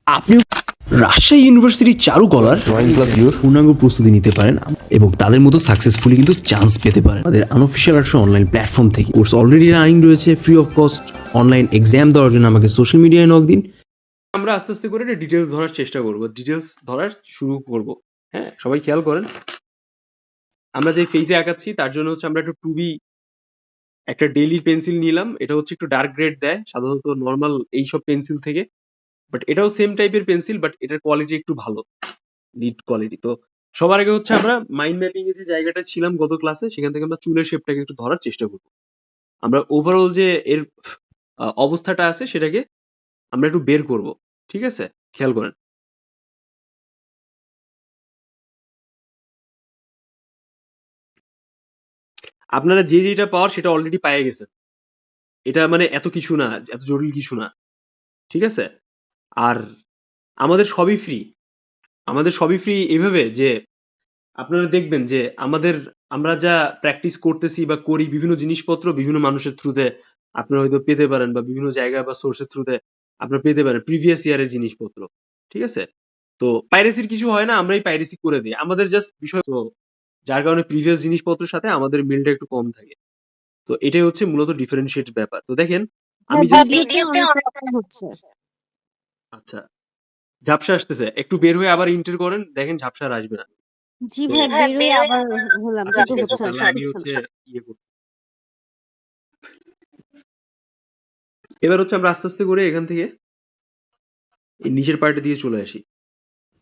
আপনিও রাজশাহী ইউনিভার্সিটির চারুকলার drawing class পূর্ণাঙ্গ প্রস্তুতি নিতে পারেন এবং তাদের মতো সাকসেসফুলি কিন্তু চান্স পেতে পারেন আমাদের আনঅফিসিয়াল আর্টস অনলাইন প্ল্যাটফর্ম থেকে। কোর্স অলরেডি রানিং রয়েছে, free of cost. Online exam দেওয়ার জন্য আমাকে সোশ্যাল মিডিয়ায় নক দিন। আমরা আস্তে আস্তে করে ডিটেলস ধরার চেষ্টা করব, ডিটেলস ধরার শুরু করব। হ্যাঁ, সবাই খেয়াল করেন, আমরা যে ফেজে আঁকাচ্ছি তার জন্য হচ্ছে আমরা একটু টুবি একটা ডেইলি পেন্সিল নিলাম। এটা হচ্ছে একটু ডার্ক গ্রেড দেয় সাধারণত নর্মাল এইসব পেন্সিল থেকে, বাট এটাও সেম টাইপের পেন্সিল, বাট এটার কোয়ালিটি একটু ভালো, লিড কোয়ালিটি। তো সবার আগে হচ্ছে আমরা মাইন্ড ম্যাপিং এর যে জায়গাটা ছিলাম গত ক্লাসে, সেখান থেকে আমরা চুলের শেপটাকে একটু ধরার চেষ্টা করব। আমরা ওভারঅল যে এর অবস্থাটা আছে সেটাকে আমরা একটু বের করব। ঠিক আছে, খেয়াল করেন। আপনারা যে যেটা পাওয়ার সেটা অলরেডি পাইয়ে গেছেন। এটা মানে এত কিছু না, এত জটিল কিছু না। ঠিক আছে? আর আমাদের সবই ফ্রি। আমাদের সবই ফ্রি এভাবে যে আপনারা দেখবেন যে আমরা যা প্র্যাকটিস করতেছি বা করি, বিভিন্ন জিনিসপত্র বিভিন্ন মানুষের থ্রুতে আপনারা হয়তো পেতে পারেন, বা বিভিন্ন জায়গা বা সোর্সের থ্রুতে আপনারা পেতে পারেন প্রিভিয়াস ইয়ারের জিনিসপত্র। ঠিক আছে? তো পাইরেসির কিছু হয় না, আমরাই পাইরেসি করে দিই। আমাদের জাস্ট বিষয় তো, যার কারণে প্রিভিয়াস জিনিসপত্রের সাথে আমাদের মিলটা একটু কম থাকে। তো এটাই হচ্ছে মূলত ডিফারেন্সিয়েট ব্যাপার। তো দেখেন, আমি হ্যাঁ, জাস্ট ভিডিওতে অনেক রকম হচ্ছে। আচ্ছা, ঝাপসা আসতেছে, একটু বের হয়ে আবার ইন্টার করেন, দেখেন ঝাপসা আর আসবে না। জি তো ভাই, বেরোয় আবার হলাম, আচ্ছা, কিন্তু ঠিক আছে, হচ্ছে না। তাহলে আমি হচ্ছে ইয়ে করছি। এবার হচ্ছে আমরা আস্তে আস্তে করে এখান থেকে এই নিচের পার্টে দিয়ে চলে আসি।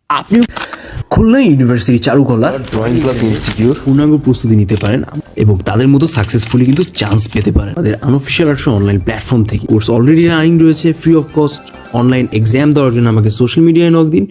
আপনিও খুলনা ইউনিভার্সিটি চারুকলার ড্রয়িং ক্লাস ইনস্টিটিউট পূর্ণাঙ্গ প্রস্তুতি নিতে পারেন এবং তাদের মতো সাকসেসফুলি কিন্তু চান্স পেতে পারেন আমাদের আনঅফিসিয়াল আর্টস অনলাইন প্ল্যাটফর্ম থেকে। কোর্স অলরেডি রানিং রয়েছে, free of cost. Online exam দেওয়ার জন্য আমাকে সোশ্যাল মিডিয়ায় নক দিন।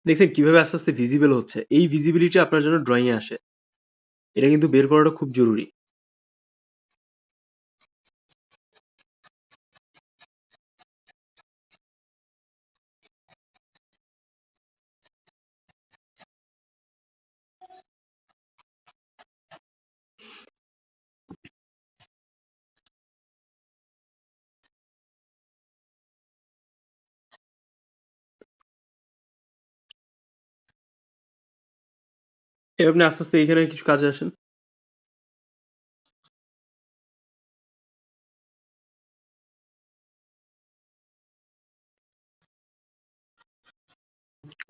দেখছেন কিভাবে আস্তে আস্তে ভিজিবল হচ্ছে? এই ভিজিবিলিটি আপনার জন্য ড্রয়িং এ আসে। এটা কিন্তু বের করাটা খুব জরুরি। এবার আপনি আস্তে আস্তে এখানে কিছু কাজে আসেন।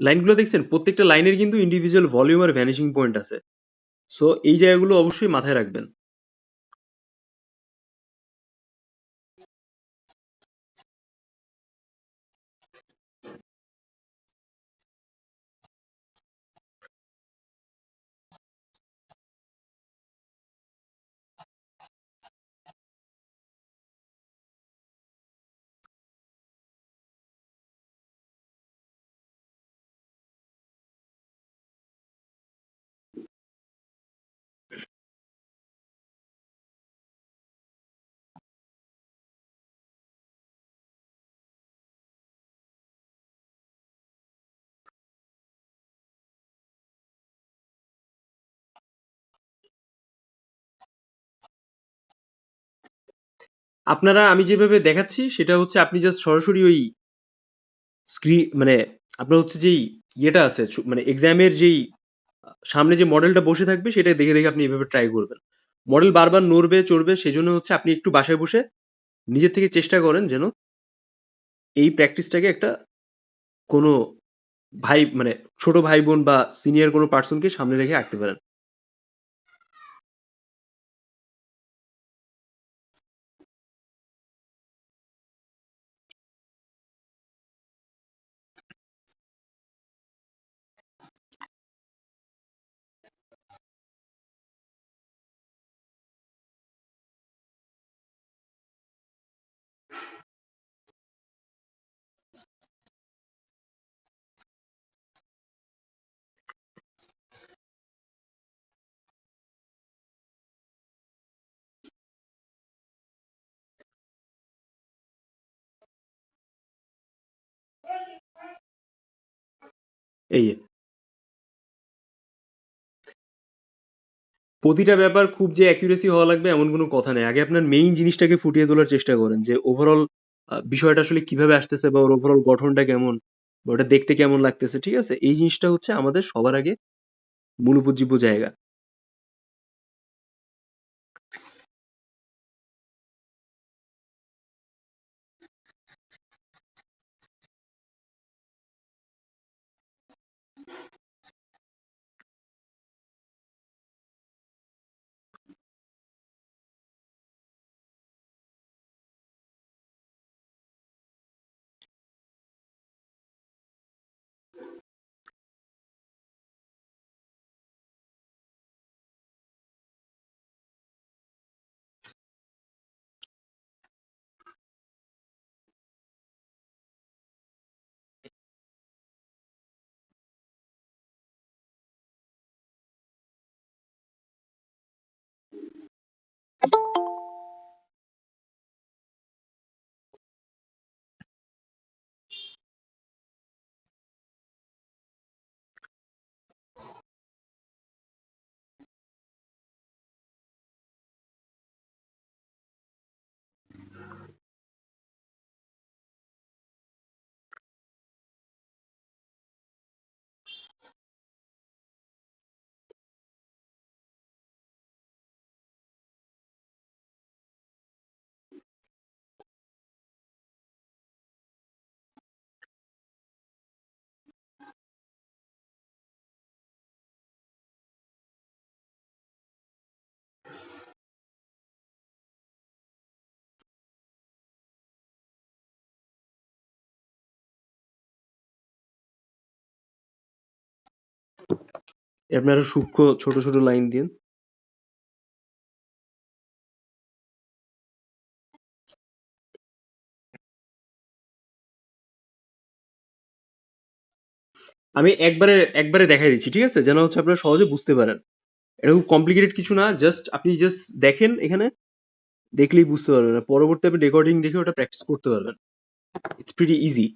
লাইনগুলো দেখছেন? প্রত্যেকটা লাইনের কিন্তু ইন্ডিভিজুয়াল ভলিউম আর ভ্যানিশিং পয়েন্ট আছে। সো এই জায়গাগুলো অবশ্যই মাথায় রাখবেন। আপনারা আমি যেভাবে দেখাচ্ছি সেটা হচ্ছে আপনি জাস্ট সরাসরি ওই স্ক্রিন মানে আপনার হচ্ছে যেই ইয়েটা আছে মানে এক্সামের যেই সামনে যে মডেলটা বসে থাকবে সেটা দেখে দেখে আপনি এভাবে ট্রাই করবেন। মডেল বারবার নড়বে চড়বে, সেজন্য হচ্ছে আপনি একটু বাসায় বসে নিজের থেকে চেষ্টা করেন যেন এই প্র্যাকটিসটাকে একটা কোনো ভাই মানে ছোট ভাই বোন বা সিনিয়র কোনো পার্সনকে সামনে রেখে আঁকতে পারেন। এই যে, প্রতিটা ব্যাপার খুব যে অ্যাকুরেসি হওয়া লাগবে এমন কোনো কথা নেই। আগে আপনার মেইন জিনিসটাকে ফুটিয়ে তোলার চেষ্টা করেন যে ওভারঅল বিষয়টা আসলে কিভাবে আসতেছে বা ওর ওভারঅল গঠনটা কেমন বা ওটা দেখতে কেমন লাগতেছে, ঠিক আছে? এই জিনিসটা হচ্ছে আমাদের সবার আগে মূল উপজীব্য জায়গা। আপনি আরো সূক্ষ্ম ছোট ছোট লাইন দিন। আমি একবারে একবারে দেখাই দিচ্ছি, ঠিক আছে? যেন হচ্ছে আপনারা সহজে বুঝতে পারেন। এটা খুব কমপ্লিকেটেড কিছু না, জাস্ট আপনি জাস্ট দেখেন এখানে, দেখলেই বুঝতে পারবেন। আর পরবর্তী আপনি রেকর্ডিং দেখে ওটা প্র্যাকটিস করতে পারবেন। It's pretty easy.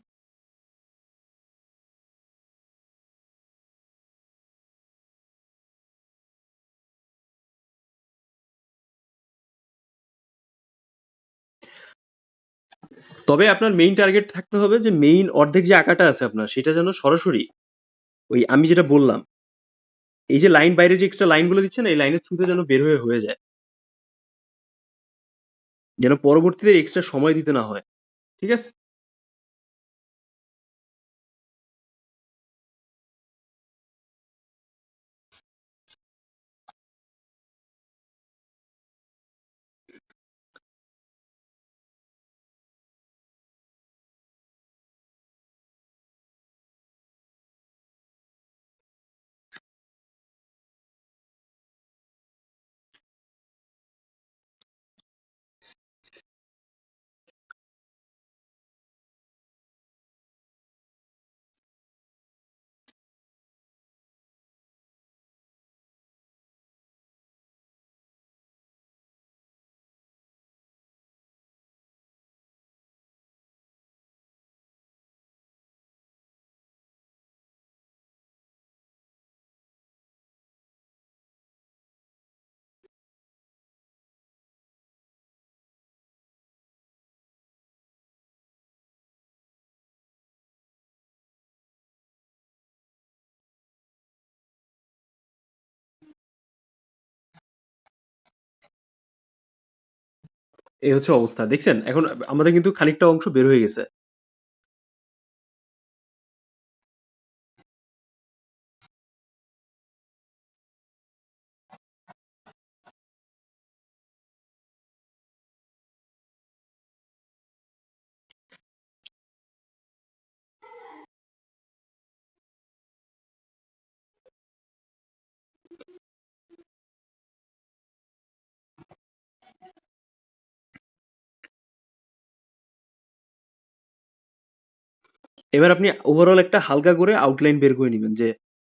তবে আপনার মেইন টার্গেট থাকতে হবে যে মেইন অর্ধেক যে আঁকাটা আছে আপনার সেটা যেন সরাসরি ওই আমি যেটা বললাম, এই যে লাইন বাইরে যে এক্সট্রা লাইনগুলো দিচ্ছেন এই লাইনের থ্রুতে যেন বের হয়ে যায়, যেন পরবর্তীতে এক্সট্রা সময় দিতে না হয়, ঠিক আছে? এই হচ্ছে অবস্থা, দেখছেন? এখন আমাদের কিন্তু খানিকটা অংশ বের হয়ে গেছে। এবার আপনি ওভারঅল একটা হালকা করে আউটলাইন বের করে নিবেন যে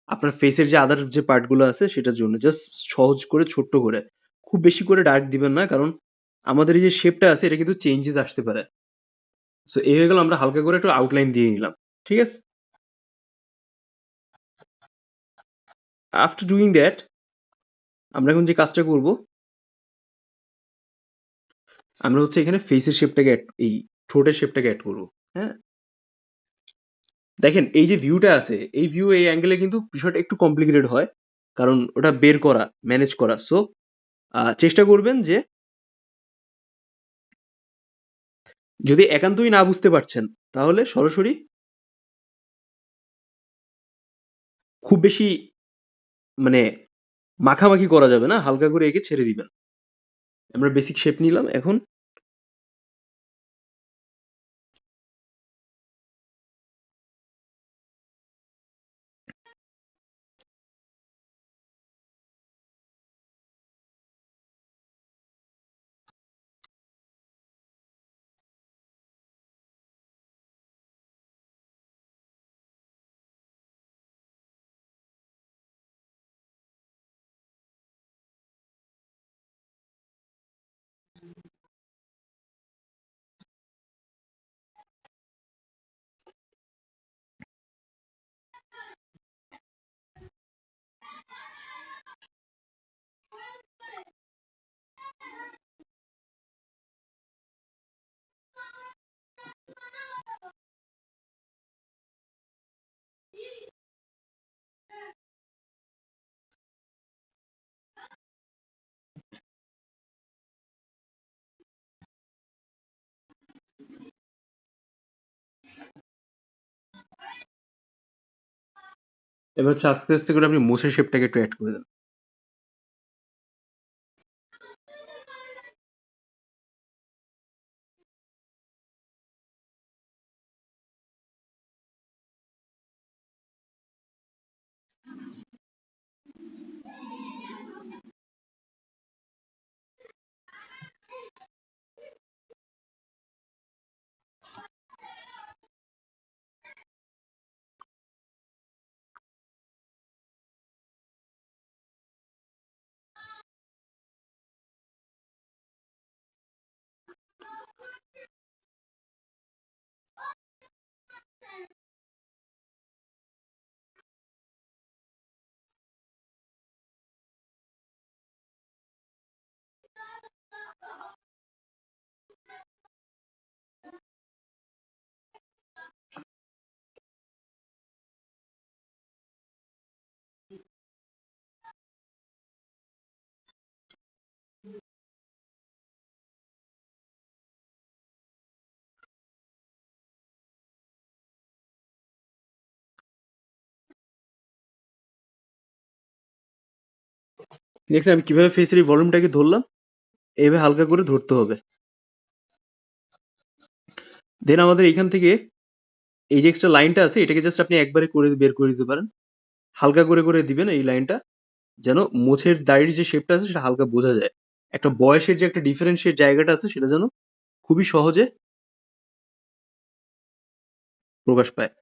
আপনার ফেসের যে আদার যে পার্ট গুলো আছে সেটার জন্য জাস্ট সহজ করে ছোট্ট করে, খুব বেশি করে ডার্ক দিবেন না, কারণ আমাদের এই যে শেপটা আছে এটা কিন্তু চেঞ্জেস আসতে পারে। সো এই হয়ে গেল, আমরা হালকা করে একটু আউটলাইন দিয়ে নিলাম, ঠিক আছে? আফটার ডুইং দ্যাট আমরা এখন যে কাজটা করব, আমরা হচ্ছে এখানে ফেসের শেপটাকে এই ঠোঁটের শেপটাকে অ্যাড করবো। হ্যাঁ, দেখেন এই যে ভিউটা আছে, এই ভিউ এই অ্যাঙ্গেলে কিন্তু বিষয়টা একটু কমপ্লিকেটেড হয়, কারণ ওটা বের করা, ম্যানেজ করা। সো চেষ্টা করবেন যে যদি একান্তই না বুঝতে পারছেন, তাহলে সরাসরি খুব বেশি মানে মাখামাখি করা যাবে না, হালকা করে এঁকে ছেড়ে দিবেন। আমরা বেসিক শেপ নিলাম এখন। এবার হচ্ছে আস্তে আস্তে করে আপনি মোছের শেপটাকে একটু অ্যাড করে দেন। দেখছেন আমি কিভাবে ফেসের এই ভলিউমটাকে ধরলাম? এইভাবে হালকা করে ধরতে হবে। দেন আমাদের এখান থেকে এই যে এক্সট্রা লাইনটা আছে, এটাকে জাস্ট আপনি একবারে করে বের করে দিতে পারেন। হালকা করে করে দিবেন এই লাইনটা, যেন মোছের দাড়ির যে শেপটা আছে সেটা হালকা বোঝা যায়। একটা বয়সের যে একটা ডিফারেন্সিয়েট জায়গাটা আছে সেটা যেন খুবই সহজে প্রকাশ পায়।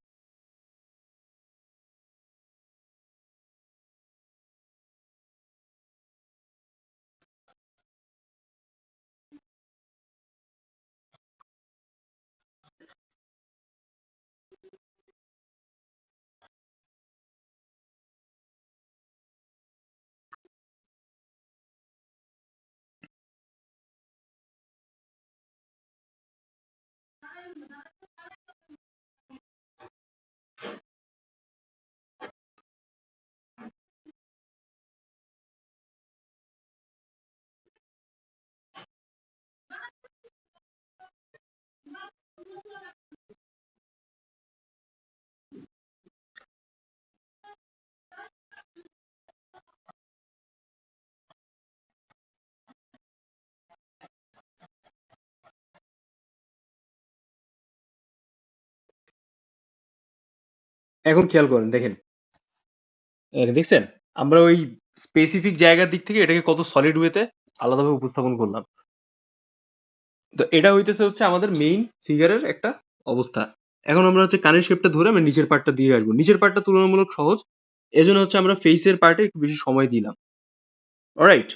এখন খেয়াল করেন, দেখেন দেখছেন আমরা ওই স্পেসিফিক জায়গার দিক থেকে এটাকে কত সলিড ওয়েতে আলাদাভাবে উপস্থাপন করলাম। তো এটা হইতেছে হচ্ছে আমাদের মেইন ফিগারের একটা অবস্থা। এখন আমরা হচ্ছে কানের শেপটা ধরে আমরা নিচের পার্টটা দিয়ে আসবো। নিচের পার্টটা তুলনামূলক সহজ, এজন্য হচ্ছে আমরা ফেসের পার্টে একটু বেশি সময় দিলাম। অলরাইট।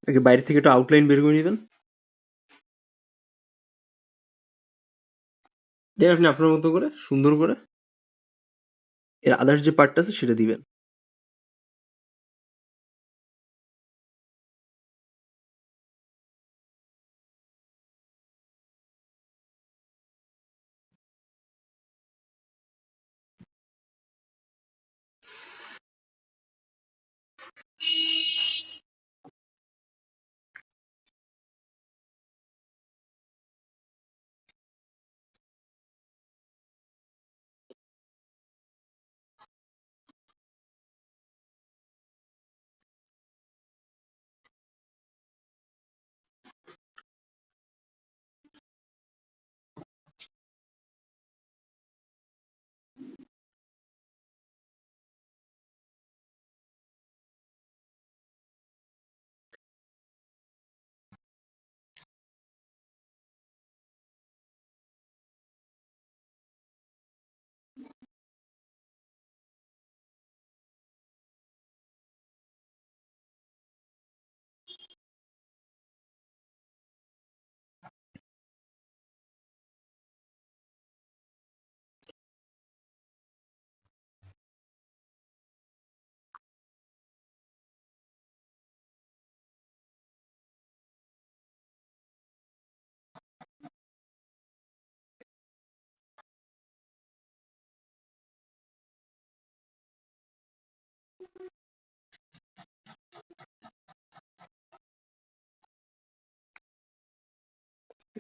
আগে বাইরে থেকে একটু আউটলাইন বের করে নেবেন, দেন আপনি আপনার মতো করে সুন্দর করে এর আদার্স যে পার্টটা আছে সেটা দিবেন।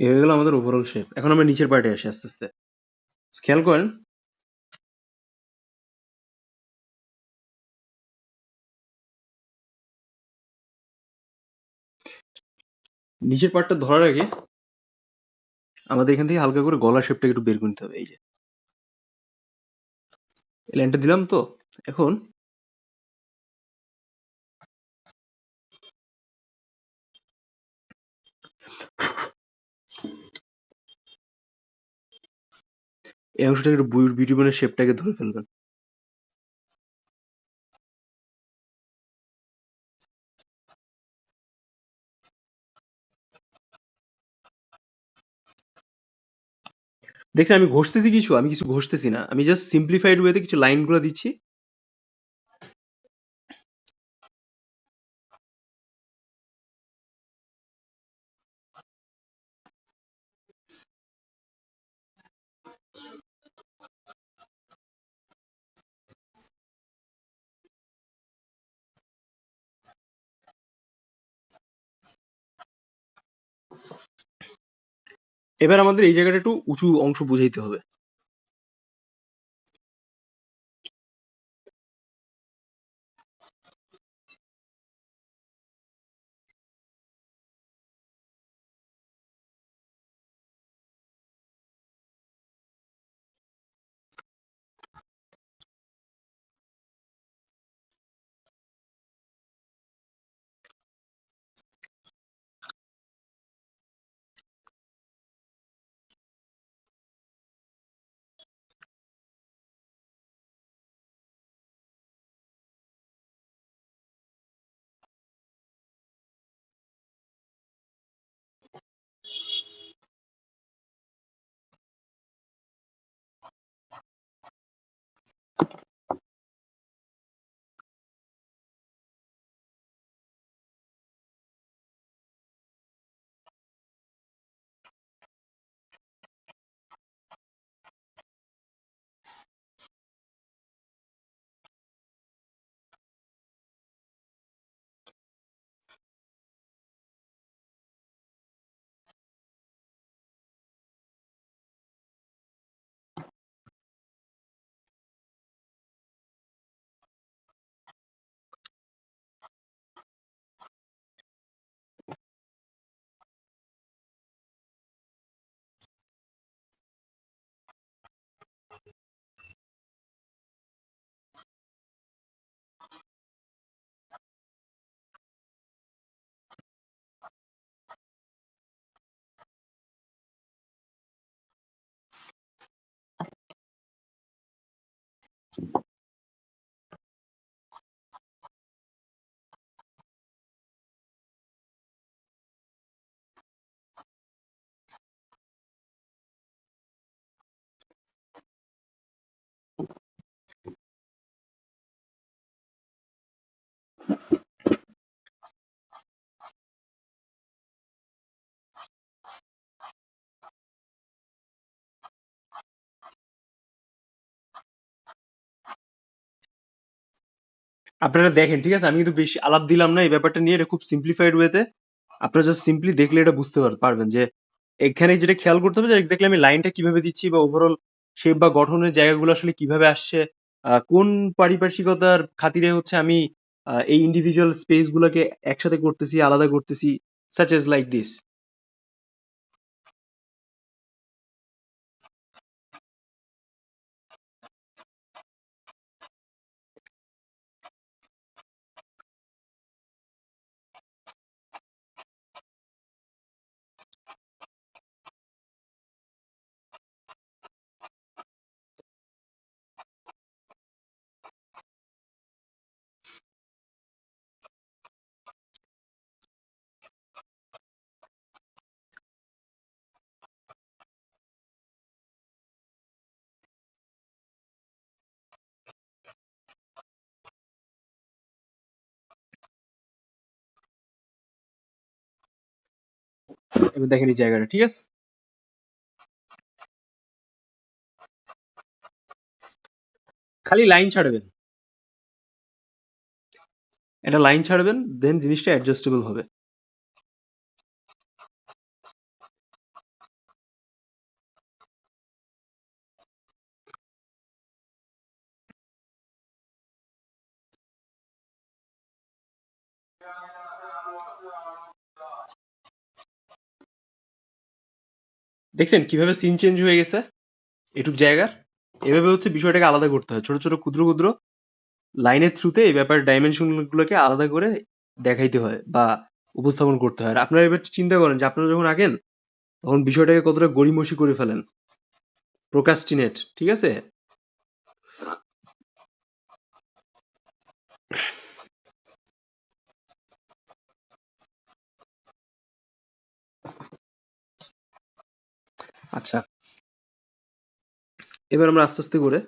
এ হয়ে গেল আমাদের ওভারঅল শেপ। এখন আমরা নিচের পার্টে আসি আস্তে আস্তে। খেয়াল করেন নিচের পার্টটা ধরার আগে আমাদের এখান থেকে হালকা করে গলা শেপটাকে একটু বের করে নিতে হবে। এই যে এই লাইনটা দিলাম তো, এখন এই অংশটাকে একটু বিউটি বোনের শেপটাকে ধরে ফেলবেন। দেখছেন আমি ঘষতেছি কিছু? আমি কিছু ঘষতেছি না। আমি জাস্ট সিম্পলিফাইড ওয়েতে কিছু লাইনগুলো দিচ্ছি। এবার আমাদের এই জায়গাটা একটু উঁচু অংশ বুঝাইতে হবে। আপনারা দেখেন, ঠিক আছে? আমি কিন্তু বেশি আলাপ দিলাম না এই ব্যাপারটা নিয়ে, এটা খুব সিম্পলিফাইড ওয়েতে আপনারা জাস্ট সিম্পলি দেখলে এটা বুঝতে পারবেন যে এখানে যেটা খেয়াল করতে হবে যে এক্স্যাক্টলি আমি লাইনটা কিভাবে দিচ্ছি বা ওভারঅল শেপ বা গঠনের জায়গাগুলো আসলে কিভাবে আসছে, কোন পারিপার্শ্বিকতার খাতিরে হচ্ছে আমি এই ইন্ডিভিজুয়াল স্পেস গুলোকে একসাথে করতেছি, আলাদা করতেছি, সাচ এজ লাইক দিস। এবার দেখেন এই জায়গাটা, ঠিক আছে? খালি লাইন ছাড়বেন, একটা লাইন ছাড়বেন, দেন জিনিসটা অ্যাডজাস্টেবল হবে। দেখছেন কিভাবে সিন চেঞ্জ হয়ে গেছে এটুক জায়গার? এভাবে হচ্ছে বিষয়টাকে আলাদা করতে হয়, ছোট ছোট ক্ষুদ্র ক্ষুদ্র লাইনের থ্রুতে এই ব্যাপার ডাইমেনশন গুলোকে আলাদা করে দেখাইতে হয় বা উপস্থাপন করতে হয়। আর আপনারা এবার চিন্তা করেন যে আপনারা যখন আঁকেন তখন বিষয়টাকে কতটা গড়িমসি করে ফেলেন, প্রোকাস্টিনেট, ঠিক আছে? আচ্ছা, এবার আমরা আস্তে আস্তে করে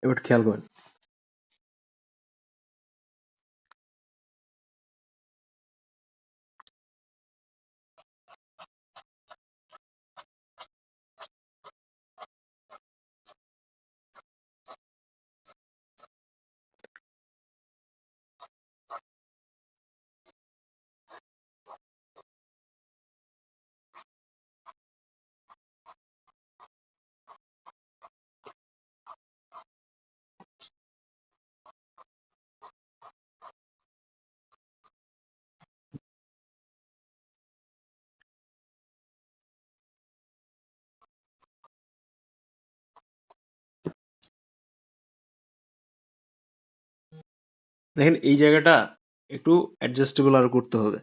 এবার খেয়াল করেন। দেখেন এই জায়গাটা একটু অ্যাডজাস্টেবল আর করতে হবে।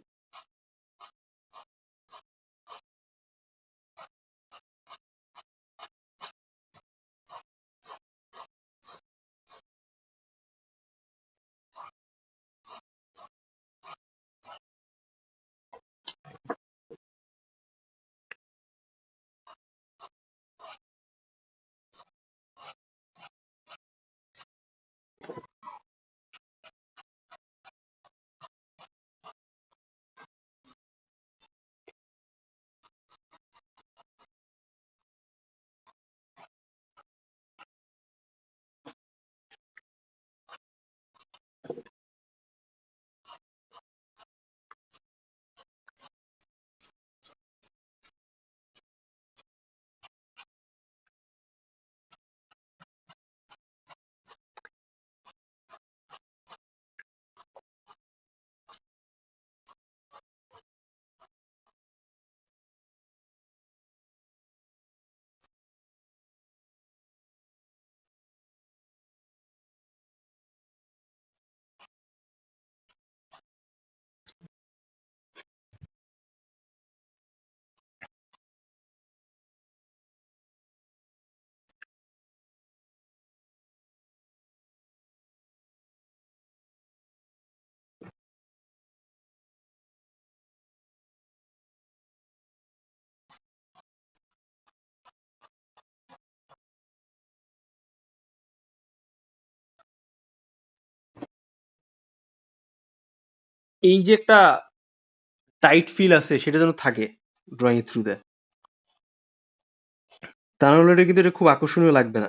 এই যে একটা টাইট ফিল আছে সেটা যেন থাকে ড্রয়িং এর থ্রুতে, তা নাহলে এটা কিন্তু এটা খুব আকর্ষণীয় লাগবে না।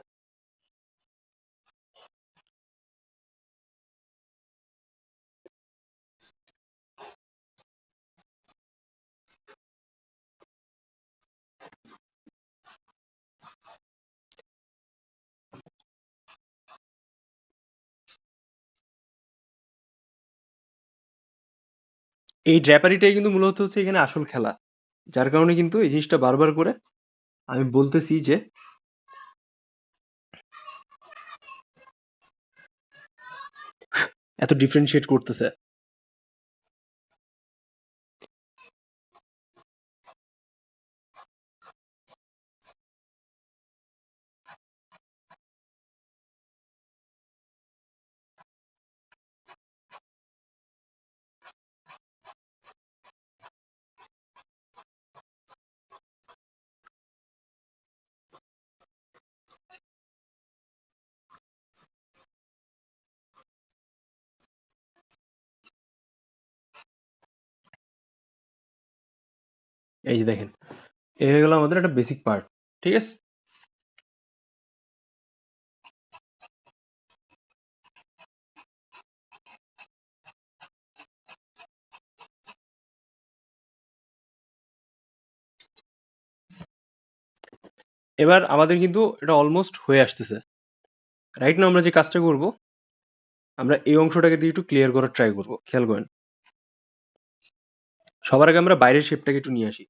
এই ড্র্যাপারিটাই কিন্তু মূলত হচ্ছে এখানে আসল খেলা, যার কারণে কিন্তু এই জিনিসটা বারবার করে আমি বলতেছি যে এত ডিফারেন্সিয়েট করতেছে। এই যে দেখেন, এই হয়ে গেল আমাদের একটা বেসিক পার্ট, ঠিক আছে। এবার আমাদের কিন্তু এটা অলমোস্ট হয়ে আসতেছে। রাইট না, আমরা যে কাজটা করব, আমরা এই অংশটাকে দিয়ে একটু ক্লিয়ার করার ট্রাই করব, খেয়াল করেন। সবার আগে আমরা বাইরের শেপটাকে একটু নিয়ে আসি।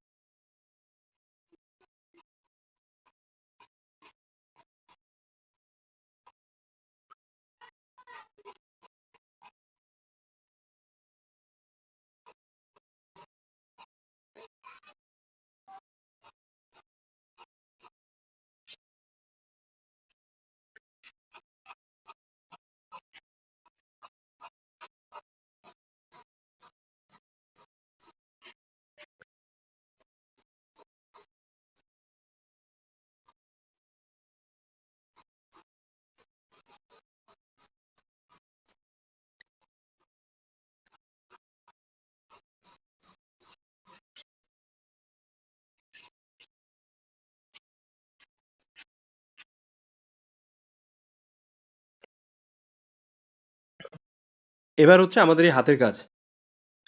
এবার হচ্ছে আমাদের এই হাতের কাজ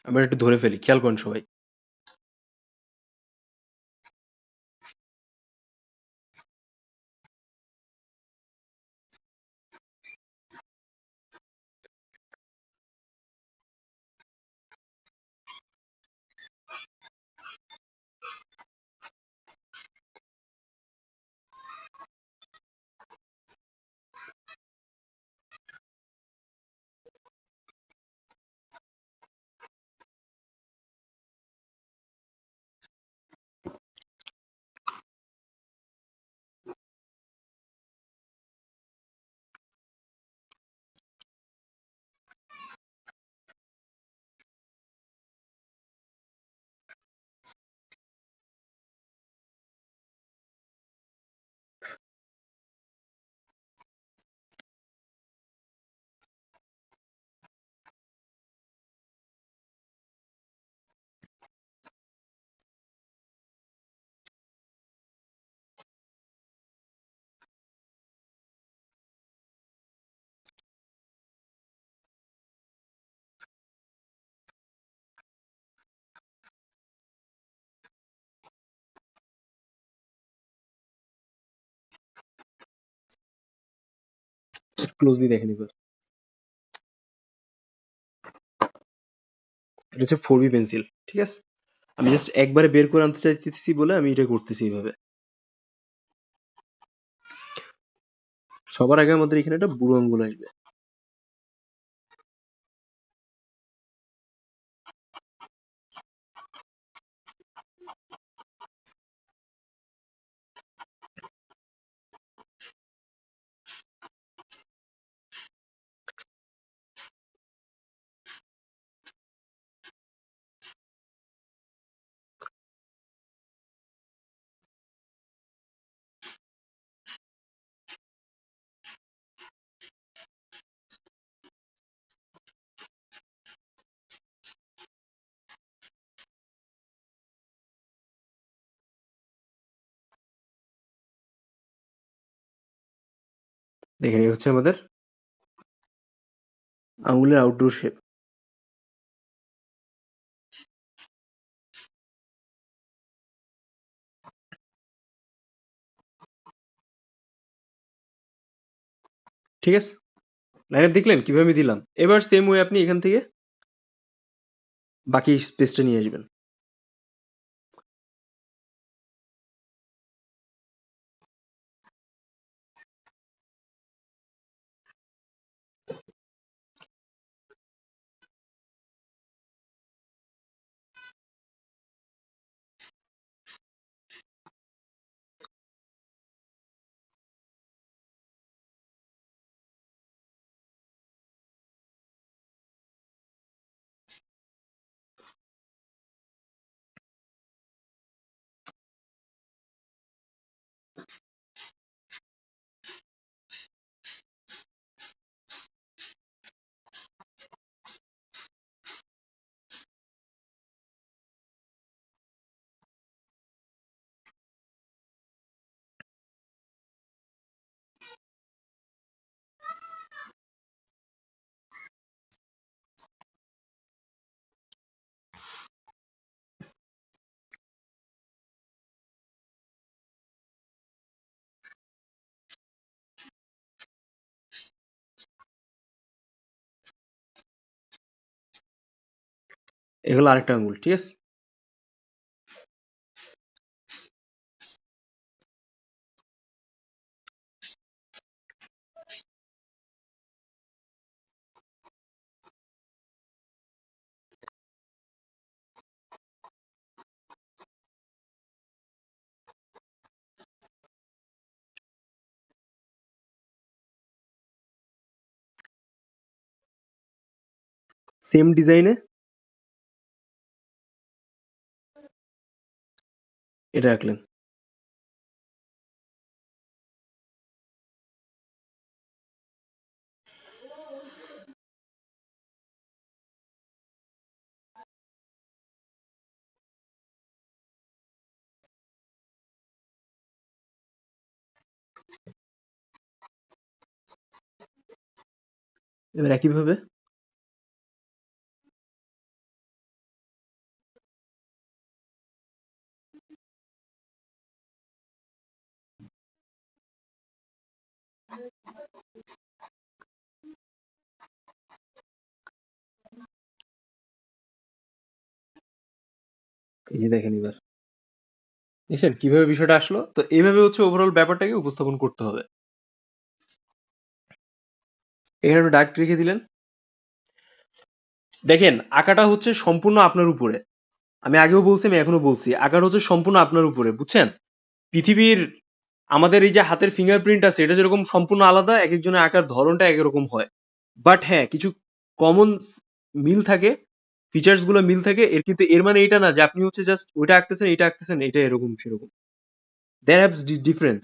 আমরা একটু ধরে ফেলি, খেয়াল করেন সবাই। ক্লোজলি দেখেন এবার। এটা হচ্ছে 4B পেন্সিল, ঠিক আছে। আমি জাস্ট একবারে বের করে আনতে চাইতেছি বলে আমি এটা করতেছি এইভাবে। সবার আগে আমাদের এখানে একটা বুড়ো আঙ্গুল আসবে। দেখেন এই হচ্ছে আমাদের আঙুলের আউটডোর শেপ। ঠিক আছে, লাইন দেখলেন কিভাবে আমি দিলাম। এবার সেম ওয়ে আপনি এখান থেকে বাকি স্পেসটা নিয়ে আসবেন। এগুলো আরেকটা আঙুল, ঠিক আছে। সেম ডিজাইনে এটা রাখলেন। এবার একইভাবে এই যে দেখেন এবার দেখছেন কিভাবে বিষয়টা আসলো। তো এইভাবে হচ্ছে ওভারঅল ব্যাপারটাকে উপস্থাপন করতে হবে। এখানে একটু ডার্ক রেখে দিলেন। দেখেন আঁকাটা হচ্ছে সম্পূর্ণ আপনার উপরে। আমি আগেও বলছি, আমি এখনো বলছি, আঁকাটা হচ্ছে সম্পূর্ণ আপনার উপরে, বুঝছেন। পৃথিবীর আমাদের এই যে হাতের ফিঙ্গারপ্রিন্ট আছে এটা যেরকম সম্পূর্ণ আলাদা, এক একজনের আঁকার ধরনটা একরকম হয়। বাট হ্যাঁ, কিছু কমন মিল থাকে, ফিচার্স গুলো মিল থাকে এর, কিন্তু এর মানে এটা না যে আপনি হচ্ছে জাস্ট ওইটা আঁকতেছেন এটা আঁকতেছেন এটা এরকম সেরকম। দেয়ার হ্যাভস ডিফারেন্স।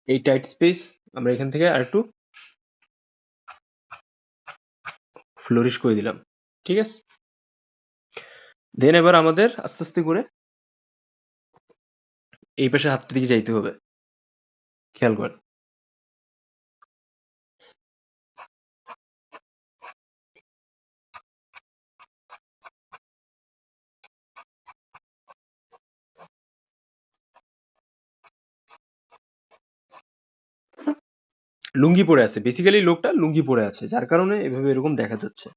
এই টাইট স্পেস আমরা এখান থেকে আরেকটু ফ্লোরিশ করে দিলাম, ঠিক আছে। দেন এবার আমাদের আস্তে আস্তে করে এই পাশে হাতটা দিকে যাইতে হবে, খেয়াল করেন। লুঙ্গি পরে আছে, বেসিক্যালি লোকটা লুঙ্গি পরে আছে যার কারণে এভাবে এরকম দেখা যাচ্ছে।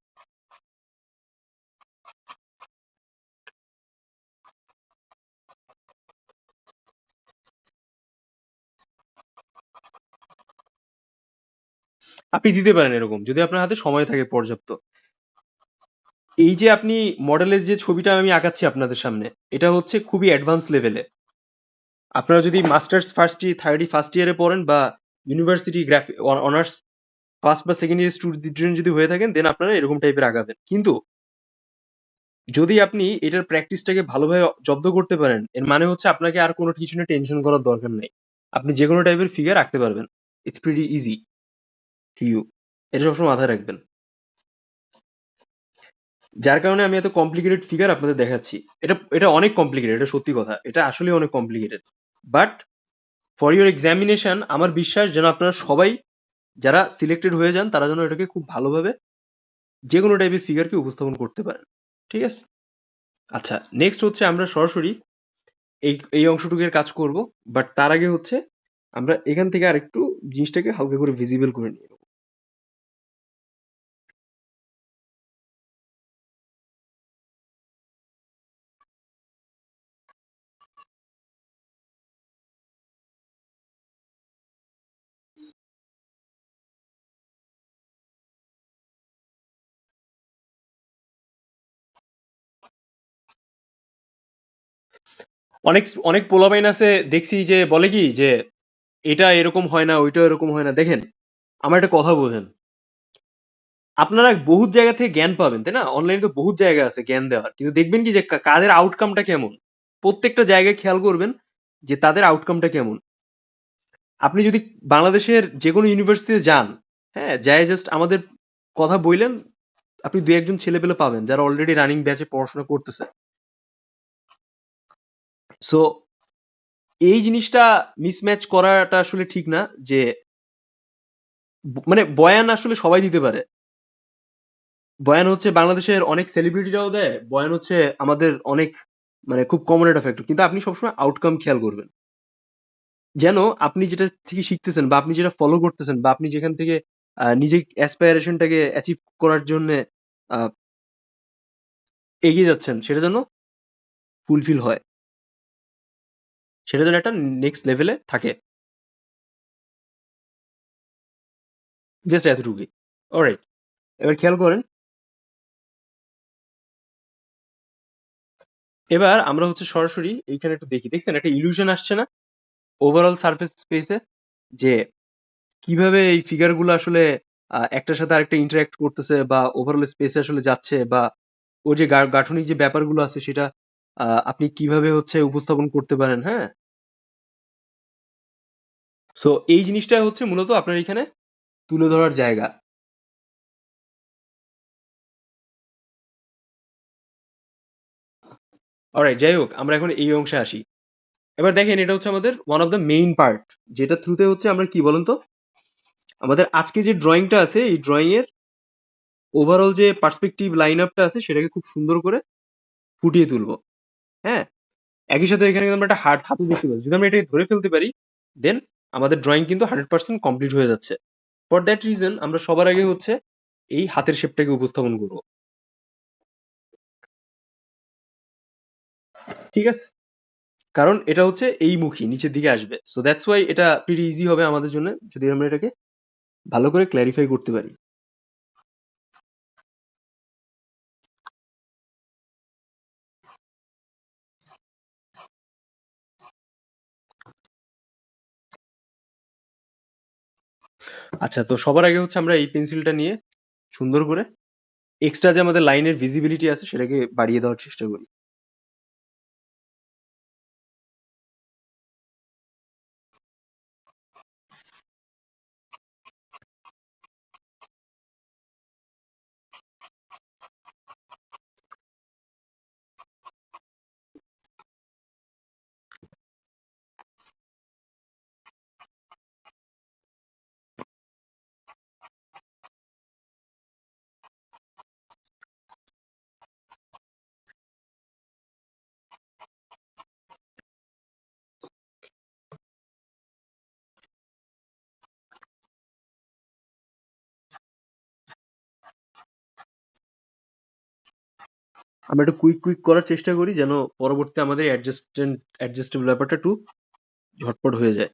আপনি দিতে পারেন এরকম যদি আপনার হাতে সময় থাকে পর্যাপ্ত। এই যে আপনি মডেলের যে ছবিটা আমি আঁকাচ্ছি আপনাদের সামনে, এটা হচ্ছে খুবই অ্যাডভান্স লেভেলে। আপনারা যদি মাস্টার্স ফার্স্ট ইয়ারে পড়েন বা ইউনিভার্সিটি গ্রাফিক অনার্স ফার্স্ট বা সেকেন্ড ইয়ার স্টুডেন্ট যদি হয়ে থাকেন, দেন আপনারা এরকম টাইপের আঁকাবেন। কিন্তু যদি আপনি এটার প্র্যাকটিসটাকে ভালোভাবে জব্দ করতে পারেন, এর মানে হচ্ছে আপনাকে আর কোনো কিছু নিয়ে টেনশন করার দরকার নেই। আপনি যে কোনো টাইপের ফিগার আঁকতে পারবেন। It's pretty easy to you. এটা সবসময় মাথায় রাখবেন। যার কারণে আমি এত কমপ্লিকেটেড ফিগার আপনাদের দেখাচ্ছি। এটা এটা অনেক কমপ্লিকেটেড, এটা সত্যি কথা, এটা আসলে অনেক complicated. But for your examination আমার বিশ্বাস যেন আপনারা সবাই যারা সিলেক্টেড হয়ে যান তারা যেন এটাকে খুব ভালোভাবে যে কোনো টাইপের ফিগারকে উপস্থাপন করতে পারেন। ঠিক আছে? আচ্ছা, নেক্সট হচ্ছে আমরা সরাসরি এই এই অংশটুকুর কাজ করব। বাট তার আগে হচ্ছে আমরা এখান থেকে আরেকটু জিনিসটাকে হালকা করে ভিজিবল করে নিয়ে নেব। অনেক অনেক পোলাপাইন আছে দেখছি যে বলে কি যে এটা এরকম হয় না, ওইটা এরকম হয় না। দেখেন, আমার একটা কথা বোঝেন, আপনারা বহুত জায়গা থেকে জ্ঞান পাবেন, তাই না? অনলাইনে তো বহুত জায়গা আছে জ্ঞান দেওয়ার, কিন্তু দেখবেন কি যে কাজের আউটকামটা কেমন। প্রত্যেকটা জায়গায় খেয়াল করবেন যে তাদের আউটকামটা কেমন। আপনি যদি বাংলাদেশের যে কোনো ইউনিভার্সিটিতে যান, হ্যাঁ, যাই জাস্ট আমাদের কথা বললেন, আপনি দু একজন ছেলে পেলে পাবেন যারা অলরেডি রানিং ব্যাচে পড়াশোনা করতেছে। সো এই জিনিসটা মিসম্যাচ করাটা আসলে ঠিক না যে মানে বয়ান আসলে সবাই দিতে পারে। বয়ান হচ্ছে বাংলাদেশের অনেক সেলিব্রিটিরাও দেয়, বয়ান হচ্ছে আমাদের অনেক মানে খুব কমন একটা ফ্যাক্টর। কিন্তু আপনি সবসময় আউটকাম খেয়াল করবেন, যেন আপনি যেটা থেকে শিখতেছেন বা আপনি যেটা ফলো করতেছেন বা আপনি যেখান থেকে নিজের অ্যাসপায়ারেশনটাকে অ্যাচিভ করার জন্য এগিয়ে যাচ্ছেন সেটা যেন ফুলফিল হয়, সেটা যেন একটা নেক্সট লেভেলে থাকে। জাস্ট এতটুকুই। অলরাইট, এবার খেয়াল করেন, এবার আমরা হচ্ছে সরাসরি এইখানে একটু দেখি, দেখছেন একটা ইলিউশন আসছে না ওভারঅল সারফেস স্পেসে, যে কিভাবে এই ফিগার গুলো আসলে একটার সাথে আরেকটা ইন্টারঅ্যাক্ট করতেছে বা ওভারঅল স্পেসে আসলে যাচ্ছে, বা ওই যে গাঠনিক যে ব্যাপারগুলো আছে সেটা আপনি কিভাবে হচ্ছে উপস্থাপন করতে পারেন। হ্যাঁ, সো এই জিনিসটা হচ্ছে মূলত আপনার এখানে তুলে ধরার জায়গা। অলরাইট, যাই হোক, আমরা এখন এই অংশে আসি। এবার দেখেন, এটা হচ্ছে আমাদের one of the main part, যেটা থ্রুতে হচ্ছে আমরা কি বলেন তো আমাদের আজকে যে ড্রয়িংটা আছে এই ড্রয়িং এর ওভারঅল যে পার্সপেক্টিভ লাইন আপটা আছে সেটাকে খুব সুন্দর করে ফুটিয়ে তুলবো। হ্যাঁ, একই সাথে এখানে কিন্তু আমরা একটা হাতও দেখতে পাচ্ছি। যদি আমরা এটাকে ধরে ফেলতে পারি, দেন আমাদের ড্রয়িং কিন্তু 100% কমপ্লিট হয়ে যাচ্ছে। ফর দ্যাট রিজন আমরা সবার আগে হচ্ছে এই হাতের শেপটাকে উপস্থাপন করব। ঠিক আছে? কারণ এটা হচ্ছে এই মুখী নিচের দিকে আসবে। সো দ্যাটস ওয়াই এটা প্রিটি ইজি হবে আমাদের জন্য যদি আমরা এটাকে ভালো করে ক্ল্যারিফাই করতে পারি। আচ্ছা, তো সবার আগে হচ্ছে আমরা এই পেন্সিলটা নিয়ে সুন্দর করে এক্সট্রা যে আমাদের লাইনের ভিজিবিলিটি আছে সেটাকে বাড়িয়ে দেওয়ার চেষ্টা করি। আমরা একটু কুইক কুইক করার চেষ্টা করি যেন পরবর্তীতে আমাদের অ্যাডজাস্টেবল ব্যাপারটা একটু ঝটপট হয়ে যায়।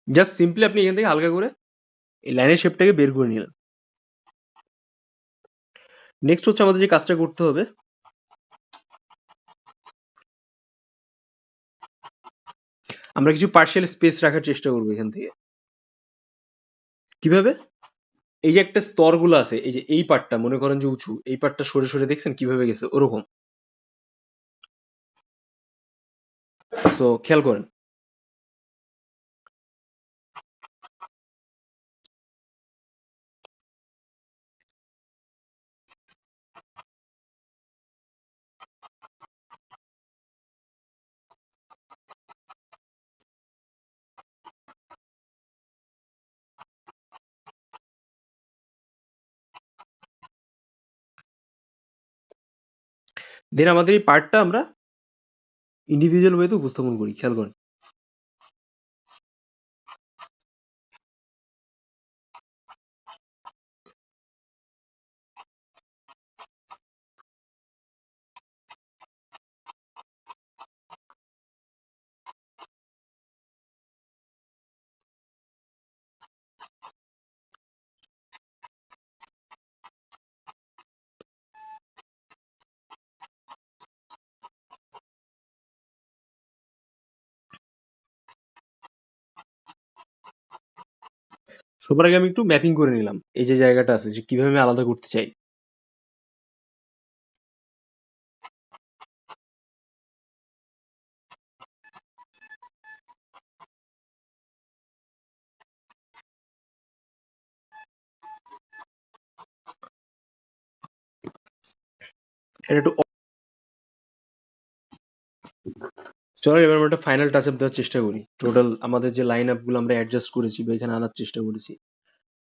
জাস্ট সিম্পলি আপনি এখান থেকে হালকা করে এই লাইনের শেপটাকে বের করে নিলেন। নেক্সট হচ্ছে আমাদের যে কাজটা করতে হবে, আমরা কিছু পার্শিয়াল স্পেস রাখার চেষ্টা করবো এখান থেকে। কিভাবে? এই যে একটা স্তরগুলো আছে, এই যে এই পার্টটা মনে করেন যে উঁচু, এই পার্টটা সরে সরে দেখছেন কিভাবে গেছে, ওরকম। সো খেয়াল করেন। দেন আমাদের এই পার্টটা আমরা ইন্ডিভিজুয়াল ওয়েতে উপস্থাপন করি, খেয়াল করেন। সবার আগে আমি একটু ম্যাপিং করে নিলাম এই যে জায়গাটা আছে, যে কিভাবে আমি আলাদা করতে চাই। এটা একটু চলো এবার আমরা একটা ফাইনাল টাচ আপ দেওয়ার চেষ্টা করি। টোটাল আমাদের যে লাইন আপ গুলো আমরা অ্যাডজাস্ট করেছি বা এখানে আনার চেষ্টা করেছি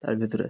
তার ভেতরে।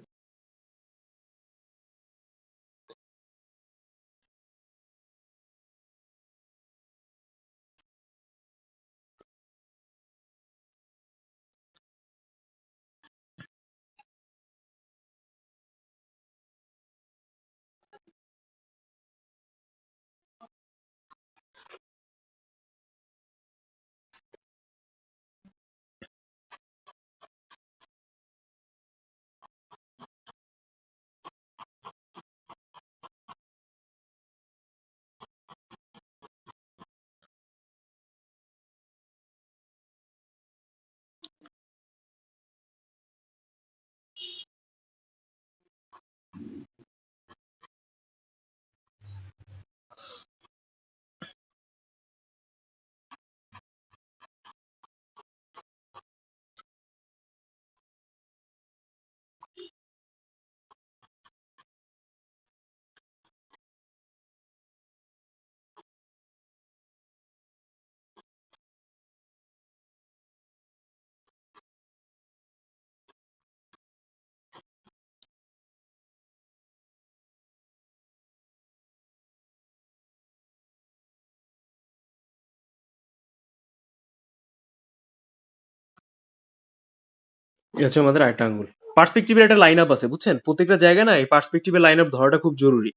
এই হচ্ছে আমাদের আরেকটা আঙ্গুল। পার্সপেক্টিভের একটা লাইন আপ আছে, বুঝছেন? প্রত্যেকটা জায়গায় না এই পার্সপেক্টিভের লাইন আপ ধরাটা খুব জরুরি।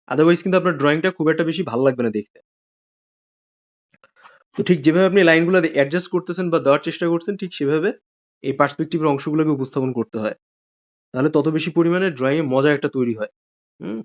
আদারওয়াইজ কিন্তু আপনার ড্রয়িংটা খুব একটা বেশি ভালো লাগবে না দেখতে। তো ঠিক যেভাবে আপনি লাইনগুলো অ্যাডজাস্ট করতেছেন বা দেওয়ার চেষ্টা করছেন, ঠিক সেভাবে এই পার্সপেক্টিভের অংশগুলোকে উপস্থাপন করতে হয়। তাহলে তত বেশি পরিমাণে ড্রয়িং এ মজা একটা তৈরি হয়। হুম?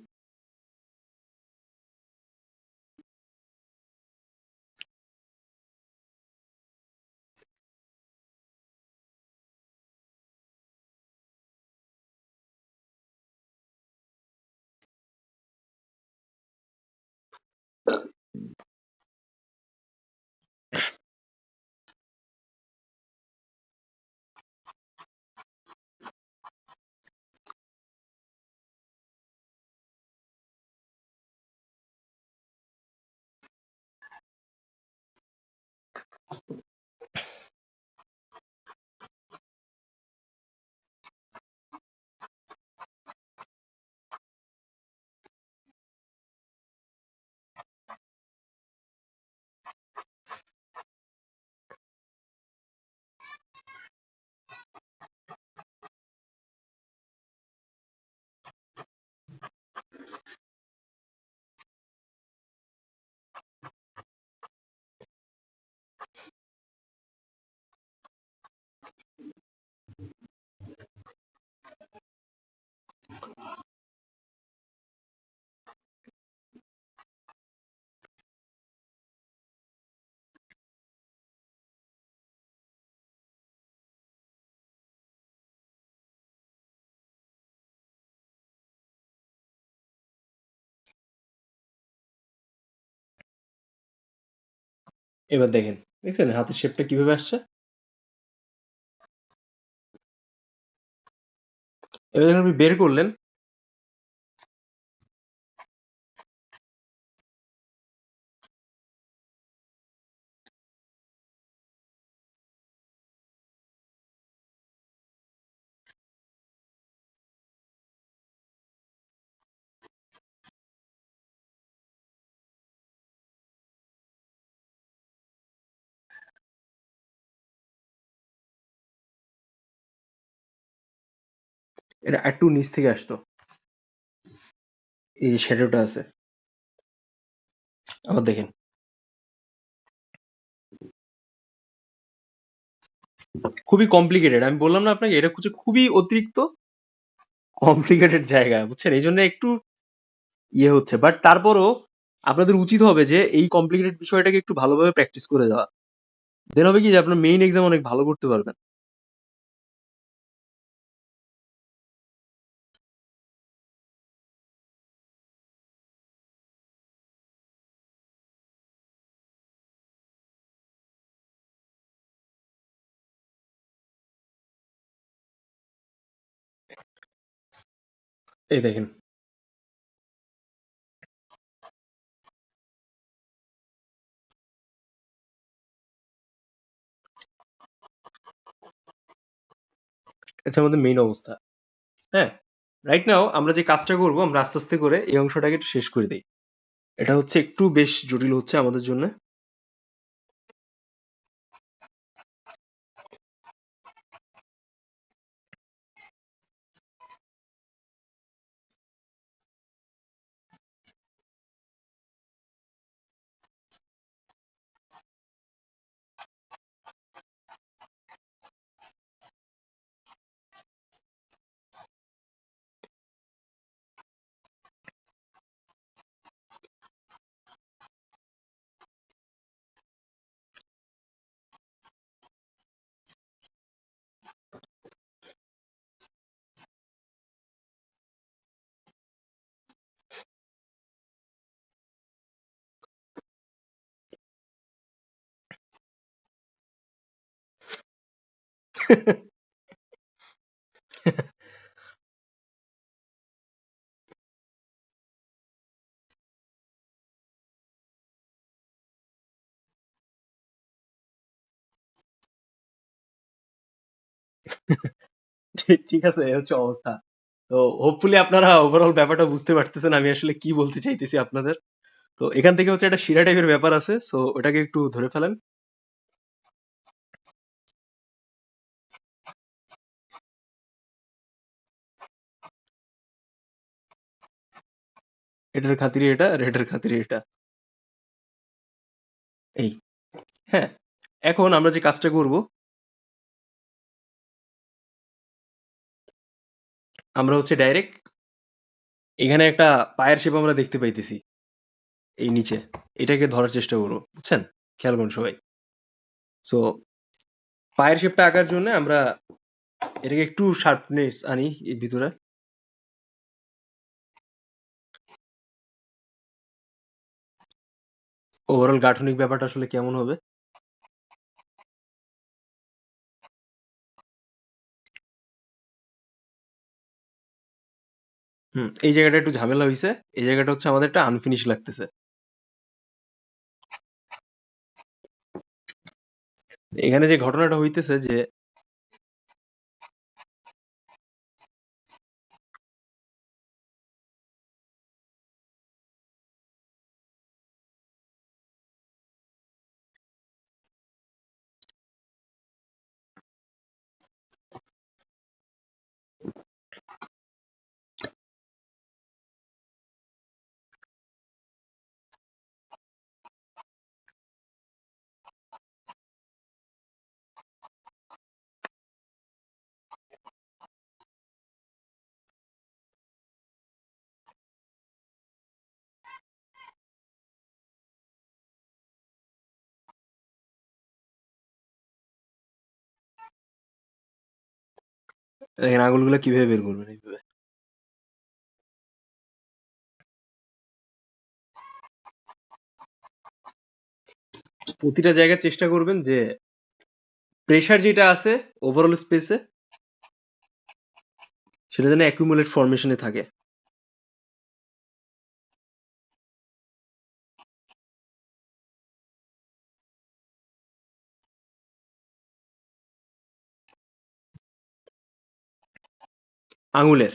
এবার দেখেন, দেখছেন হাতের শেপটা কিভাবে আসছে? এবার যখন আপনি বের করলেন, এটা একটু নিচ থেকে আসতো। এই যে শ্যাডোটা আছে, আবার দেখেন। খুবই কমপ্লিকেটেড। আমি বললাম না আপনাকে, এটা হচ্ছে খুবই অতিরিক্ত কমপ্লিকেটেড জায়গা, বুঝছেন? এই জন্য একটু ইয়ে হচ্ছে, বাট তারপরও আপনাদের উচিত হবে যে এই কমপ্লিকেটেড বিষয়টাকে একটু ভালোভাবে প্র্যাকটিস করে যাওয়া। দেন হবে কি যে আপনার মেইন এক্সাম অনেক ভালো করতে পারবেন। এই দেখেন, এটা আমাদের মেইন অবস্থা। হ্যাঁ, রাইট নাও আমরা যে কাজটা করব, আমরা আস্তে আস্তে করে এই অংশটাকে একটু শেষ করে দিই। এটা হচ্ছে একটু বেশ জটিল হচ্ছে আমাদের জন্য। ঠিক আছে, এই হচ্ছে অবস্থা। তো হোপফুলি আপনারা ওভারঅল ব্যাপারটা বুঝতে পারতেছেন আমি আসলে কি বলতে চাইতেছি আপনাদের। তো এখান থেকে হচ্ছে একটা শিরা টাইপের ব্যাপার আছে, সো ওটাকে একটু ধরে ফেলেন। এটার খাতিরে এটা আর এটার খাতিরে এটা। এই, হ্যাঁ, এখন আমরা যে কাজটা করব, আমরা হচ্ছে ডাইরেক্ট এখানে একটা পায়ের শেপ আমরা দেখতে পাইতেছি এই নিচে। এটাকে ধরার চেষ্টা করবো, বুঝছেন? খেয়াল করুন সবাই। সো পায়ের শেপটা আঁকার জন্য আমরা এটাকে একটু শার্পনেস আনি এর ভিতরে। ওভারঅল গাঠনিক ব্যাপারটা আসলে কেমন হবে। এই জায়গাটা একটু ঝামেলা হইছে। এই জায়গাটা হচ্ছে আমাদের একটা আনফিনিশ লাগতেছে। এখানে যে ঘটনাটা হইতেছে যে দেখেন আঙুলগুলা কিভাবে বের করবেন এইভাবে। প্রতিটা জায়গায় চেষ্টা করবেন যে প্রেসার যেটা আছে ওভারঅল স্পেসে সেটা যেন অ্যাকুমুলেট ফরমেশনে থাকে। আঙুলের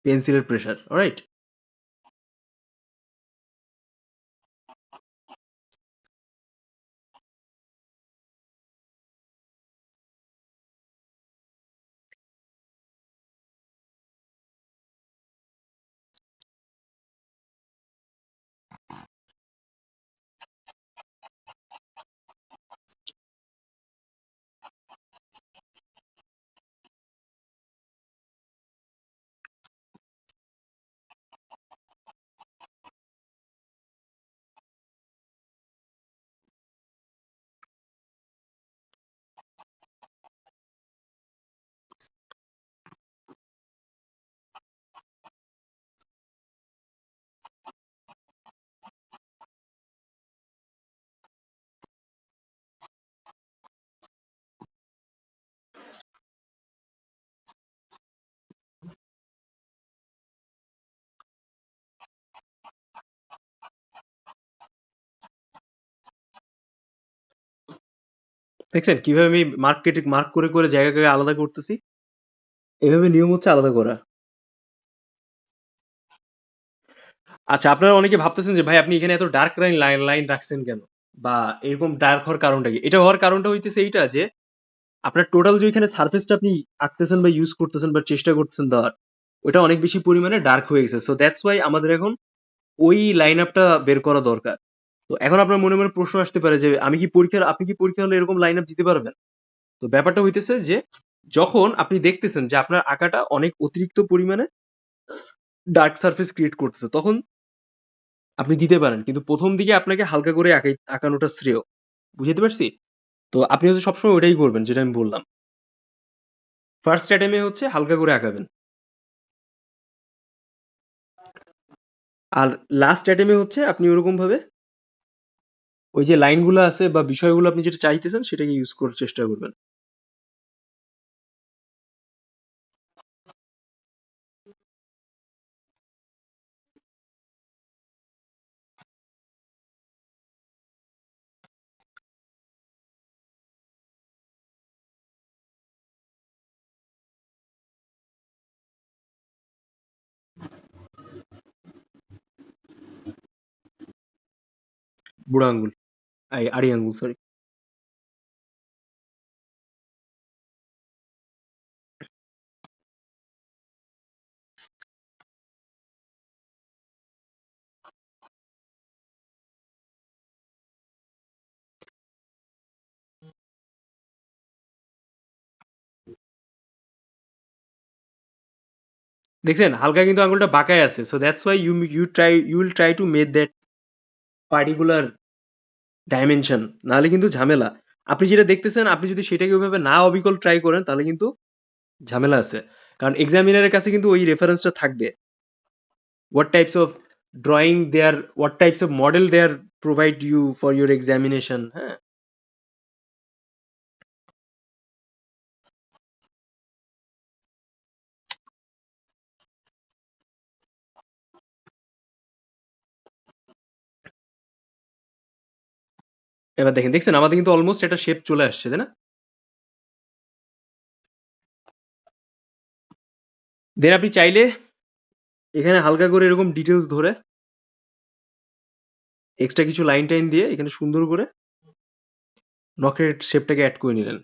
পেন্সিলের প্রেসার, অলরাইট? দেখছেন কিভাবে আমি মার্ক করে করে জায়গাকে আলাদা করতেছি? এভাবে নিয়ম হচ্ছে আলাদা করা। আচ্ছা, আপনারা অনেকে ভাবতেছেন যে ভাই আপনি এখানে এত ডার্ক লাইন লাইন রাখছেন কেন, বা এরকম ডার্ক হওয়ার কারণটা কি? এটা হওয়ার কারণটা হইতেছে এইটা যে আপনার টোটাল যে এখানে সারফেসটা আপনি আঁকতেছেন বা ইউজ করতেছেন বা চেষ্টা করতেছেন দেওয়ার, ওটা অনেক বেশি পরিমাণে ডার্ক হয়ে গেছে। সো দ্যাটস ওয়াই আমাদের এখন ওই লাইন আপটা বের করা দরকার। তো এখন আপনার মনে মনে প্রশ্ন আসতে পারে যে আপনি কি পরীক্ষা হলে এরকম লাইন আপ দিতে পারবেন? তো ব্যাপারটা হইতেছে যে যখন আপনি দেখতেছেন যে আপনার আঁকাটা অনেক অতিরিক্ত পরিমাণে ডার্ক সারফেস ক্রিয়েট করতেছে, তখন আপনি দিতে পারেন, কিন্তু প্রথম দিকে আপনাকে হালকা করে আঁকানোটা শ্রেয়। বুঝতে পারছি? তো আপনি হচ্ছে সবসময় ওটাই করবেন যেটা আমি বললাম। ফার্স্ট অ্যাটেমে হচ্ছে হালকা করে আঁকাবেন, আর লাস্ট অ্যাটেমে হচ্ছে আপনি ওরকম ভাবে ওই যে লাইনগুলো আছে বা বিষয়গুলো আপনি যেটা চাইতেছেন সেটাকে ইউজ করার চেষ্টা করবেন। বুড়ো আঙ্গুল, আড়ি আঙ্গুল, সরি। দেখছেন হালকা কিন্তু আঙ্গুলটা বাঁকায় আছে, so that's why you will try to make that particular dimension, নাহলে কিন্তু ঝামেলা। আপনি যেটা দেখতেছেন আপনি যদি সেটাকে ওইভাবে না অবিকল ট্রাই করেন তাহলে কিন্তু ঝামেলা আছে, কারণ এক্সামিনারের কাছে কিন্তু ওই রেফারেন্সটা থাকবে। what types of what types of model they are provide you for your examination, হ্যাঁ? এবার দেখছেন আমাদের কিন্তু অলমোস্ট একটা শেপ চলে আসছে, তাই না? দেন আপনি চাইলে এখানে হালকা করে এরকম ডিটেলস ধরে এক্সট্রা কিছু লাইন টাইন দিয়ে এখানে সুন্দর করে নখের শেপটাকে অ্যাড করে নিলেন।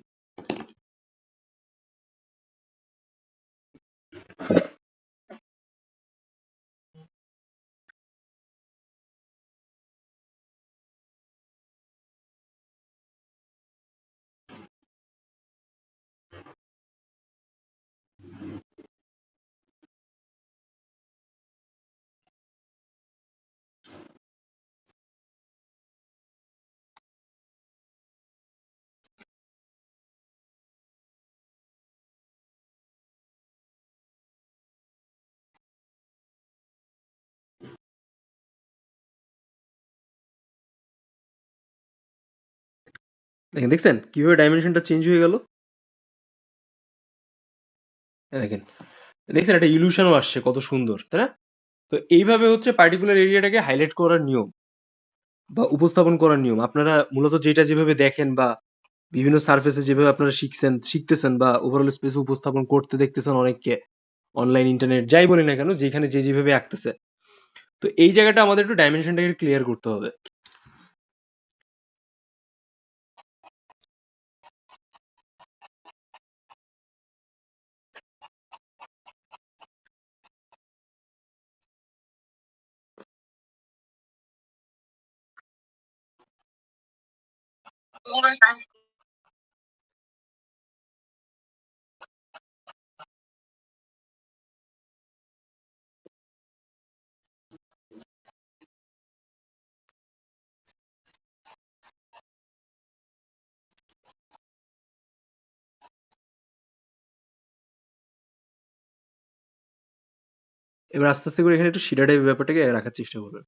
দেখছেন কিভাবে ডাইমেনশনটা চেঞ্জ হয়ে গেল? দেখেন, দেখছেন একটা ইলুশনও আসছে, কত সুন্দর, তাই না? তো এইভাবে হচ্ছে পার্টিকুলার এরিয়াটাকে হাইলাইট করার নিয়ম বা উপস্থাপন করার নিয়ম। আপনারা মূলত যেটা যেভাবে দেখেন বা বিভিন্ন সারফেসে যেভাবে আপনারা শিখতেছেন বা ওভারঅল স্পেসে উপস্থাপন করতে দেখতেছেন অনেককে, অনলাইন, ইন্টারনেট যাই বলি না কেন, যেখানে যে যেভাবে আঁকতেছে, তো এই জায়গাটা আমাদের একটু ডাইমেনশনটাকে ক্লিয়ার করতে হবে। এবার আস্তে আস্তে করে এখানে একটু শিরা টাইপ ব্যাপারটাকে রাখার চেষ্টা করবেন।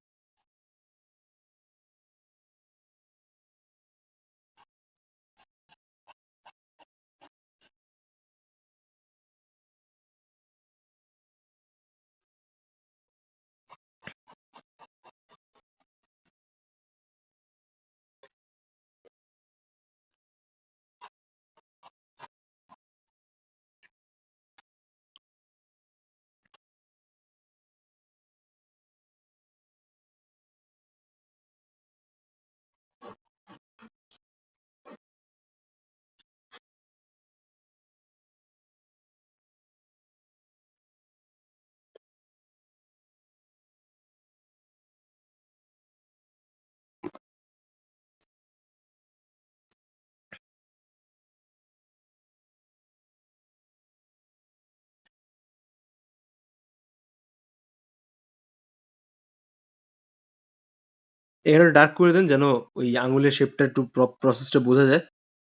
এখানে ডার্ক করে দেন যেন ওই আঙুলের শেপটা একটু প্রসেসটা বোঝা যায়।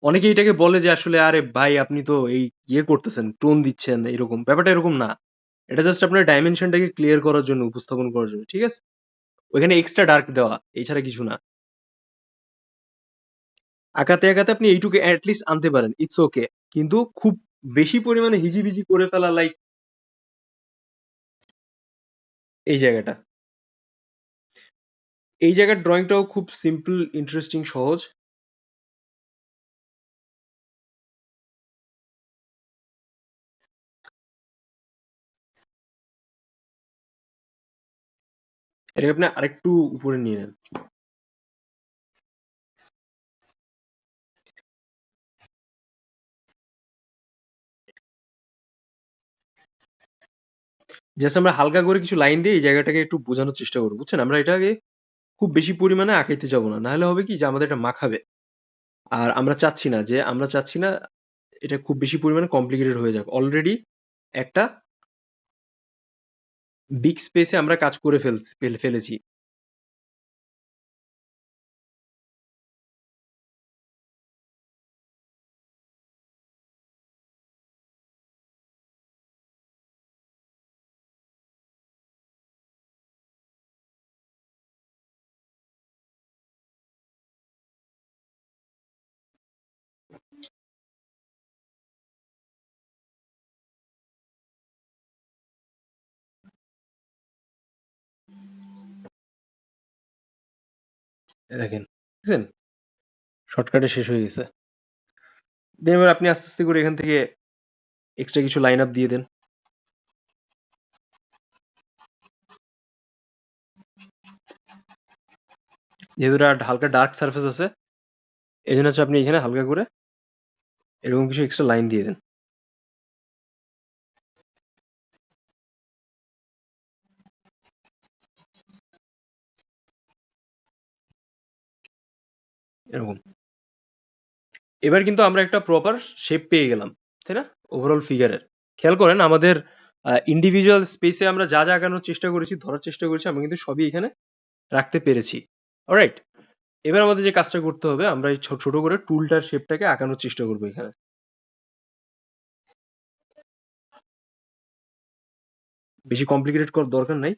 অনেকে এটাকে বলে যে আসলে আরে ভাই আপনি তো এই ইয়ে করতেছেন, টোন দিচ্ছেন, এরকম ব্যাপারটা এরকম না। এটা জাস্ট আপনার ডাইমেনশনটাকে ক্লিয়ার করার জন্য, উপস্থাপন করার জন্য, ঠিক আছে? ওইখানে এক্সট্রা ডার্ক দেওয়া, এছাড়া কিছু না। আঁকাতে আঁকাতে আপনি এইটুকু অ্যাটলিস্ট আনতে পারেন, ইটস ওকে। কিন্তু খুব বেশি পরিমাণে হিজিবিজি করে ফেলা, লাইক এই জায়গাটা, এই জায়গার ড্রয়িংটাও খুব সিম্পল, ইন্টারেস্টিং, সহজ। এটাকে আপনি আরেকটু উপরে নিয়ে নেন। জাস্ট আমরা হালকা করে কিছু লাইন দিয়ে এই জায়গাটাকে একটু বোঝানোর চেষ্টা করবো, বুঝছেন? আমরা এটাকে খুব বেশি পরিমাণে আঁকাইতে যাবো না, নাহলে হবে কি যে আমাদের এটা মাখাবে। আর আমরা চাচ্ছি না এটা খুব বেশি পরিমাণে কমপ্লিকেটেড হয়ে যাক। অলরেডি একটা বিগ স্পেসে আমরা কাজ করে ফেলেছি। দেখেন, বুঝছেন? শর্টকাটে শেষ হয়ে গেছে। দেন এবার আপনি আস্তে আস্তে করে এখান থেকে এক্সট্রা কিছু লাইন আপ দিয়ে দেন। যেহেতু এটা হালকা ডার্ক সারফেস আছে, এই জন্য হচ্ছে আপনি এখানে হালকা করে এরকম কিছু এক্সট্রা লাইন দিয়ে দেন। এরকম। এবার কিন্তু আমরা একটা প্রপার শেপ পেয়ে গেলাম, তাই না? ওভারঅল ফিগারের। খেয়াল করেন আমাদের ইন্ডিভিজুয়াল স্পেসে আমরা যা যা আঁকানোর চেষ্টা করেছি, ধরার চেষ্টা করেছি, আমরা কিন্তু সবই এখানে রাখতে পেরেছি। অলরাইট? এবার আমাদের যে কাজটা করতে হবে, আমরা এই ছোট ছোট করে টুলটার শেপটাকে আঁকানোর চেষ্টা করবো এখানে। বেশি কমপ্লিকেটেড করার দরকার নাই।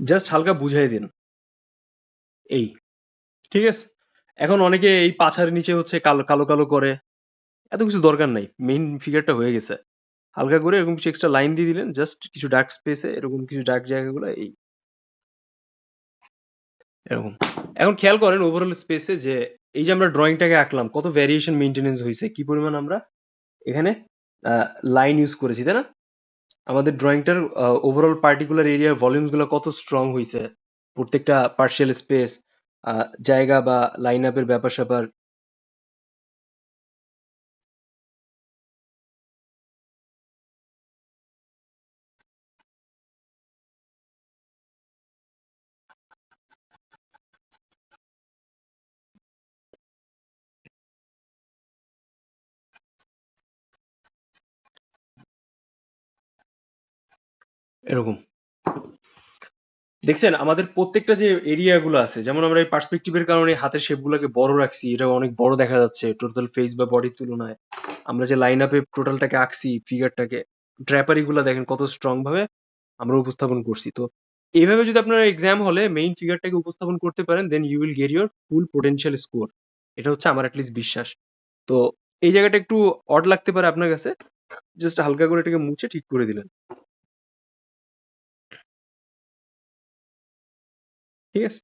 জাস্ট হালকা বুঝাই দিন এই, ঠিক আছে? এখন অনেকে এই পাছার নিচে হচ্ছে কালো কালো কালো করে, এত কিছু দরকার নাই, মেইন ফিগারটা হয়ে গেছে। হালকা করে এরকম কিছু এক্সট্রা লাইন দিয়ে দিলেন, জাস্ট কিছু ডার্ক স্পেসে এরকম কিছু ডার্ক জায়গাগুলো এই এরকম। এখন খেয়াল করেন ওভারঅল স্পেসে যে এই যে আমরা ড্রয়িংটাকে আঁকলাম কত ভ্যারিয়েশন মেনটেনেন্স হয়েছে, কি পরিমাণ আমরা এখানে লাইন ইউজ করেছি, তাই না? আমাদের ড্রয়িংটার ওভারঅল পার্টিকুলার এরিয়ার ভলিউমস গুলো কত স্ট্রং হয়েছে, প্রত্যেকটা পার্শিয়াল স্পেস, জায়গা বা লাইন আপের ব্যাপার স্যাপার। এরকম দেখছেন আমাদের প্রত্যেকটা যে এরিয়া গুলো আছে, যেমন আমরা এই পার্সপেক্টিভের কারণে হাতের শেপ গুলোকে বড় রাখছি, এটা অনেক বড় দেখা যাচ্ছে টোটাল ফেস বা বডির তুলনায়। আমরা যে লাইন আপে টোটালটাকে আঁকছি ফিগারটাকে, ড্র্যাপারি গুলা দেখেন কত স্ট্রং ভাবে আমরা উপস্থাপন করছি। তো এইভাবে যদি আপনারা এক্সাম হলে মেইন ফিগারটাকে উপস্থাপন করতে পারেন, then you will get your full potential score. এটা হচ্ছে আমার অ্যাটলিস্ট বিশ্বাস। তো এই জায়গাটা একটু অড লাগতে পারে আপনার কাছে, জাস্ট হালকা করে এটাকে মুছে ঠিক করে দিলেন, ঠিক আছে?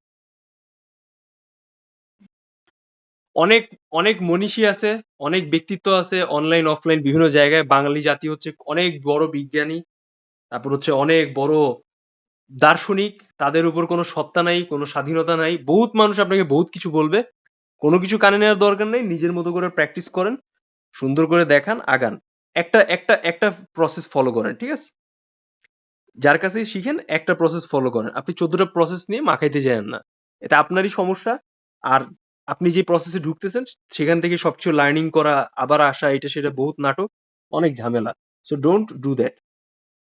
অনেক অনেক মনীষী আছে, অনেক ব্যক্তিত্ব আছে অনলাইন অফলাইন বিভিন্ন জায়গায়। বাঙালি জাতি হচ্ছে অনেক বড় বিজ্ঞানী, তারপর হচ্ছে অনেক বড় দার্শনিক, তাদের উপর কোনো সত্তা নাই, কোনো স্বাধীনতা নাই। বহুত মানুষ আপনাকে বহুত কিছু বলবে, কোনো কিছু কানে নেওয়ার দরকার নেই। নিজের মতো করে প্র্যাকটিস করেন, সুন্দর করে দেখান, আগান। একটা একটা একটা প্রসেস ফলো করেন, ঠিক আছে? যার কাছেই শিখেন একটা প্রসেস ফলো করেন, আপনি 14টা প্রসেস নিয়ে মাখাইতে যায়েন না, এটা আপনারই সমস্যা। আর আপনি যে প্রসেসে ঢুকতেছেন সেখান থেকে সবকিছু লার্নিং করা, আবার আসা, এটা সেটা বহুত নাটক, অনেক ঝামেলা। সো ডোন্ট ডু দ্যাট,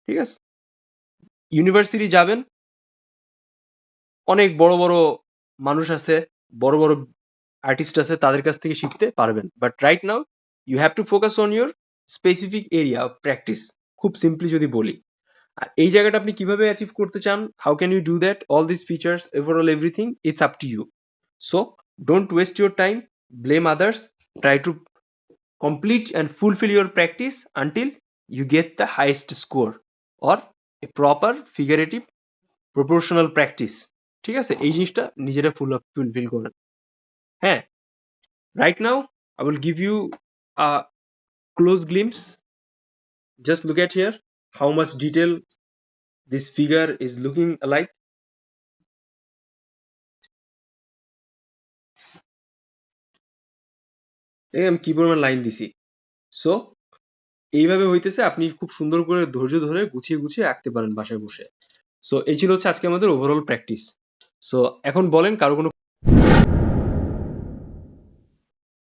ঠিক আছে? ইউনিভার্সিটি যাবেন, অনেক বড় বড় মানুষ আছে, বড় বড় আর্টিস্ট আছে, তাদের কাছ থেকে শিখতে পারবেন। But right now you have to focus on your specific area of practice. খুব সিম্পলি যদি বলি, আর এই জায়গাটা আপনি কিভাবে অ্যাচিভ করতে চান, how can you do that, all this features, overall everything, it's up to you. So don't waste your time, blame others, try to complete and fulfil your practice until you get the highest score or a proper figurative proportional practice. ঠিক আছে, এই জিনিসটা নিজেরা fulfil করেন। হ্যাঁ, right now I will give you a close glimpse. Just look at here how much detail this figure is looking alike. দেখেন আমি কি পরিমাণ লাইন দিছি। সো এইভাবে হইতেছে, আপনি খুব সুন্দর করে ধৈর্য ধরে গুছিয়ে গুছিয়ে আঁকতে পারেন বাসায় বসে। সো এই ছিল হচ্ছে আজকে আমাদের ওভারঅল প্র্যাকটিস। সো এখন বলেন কারো কোনো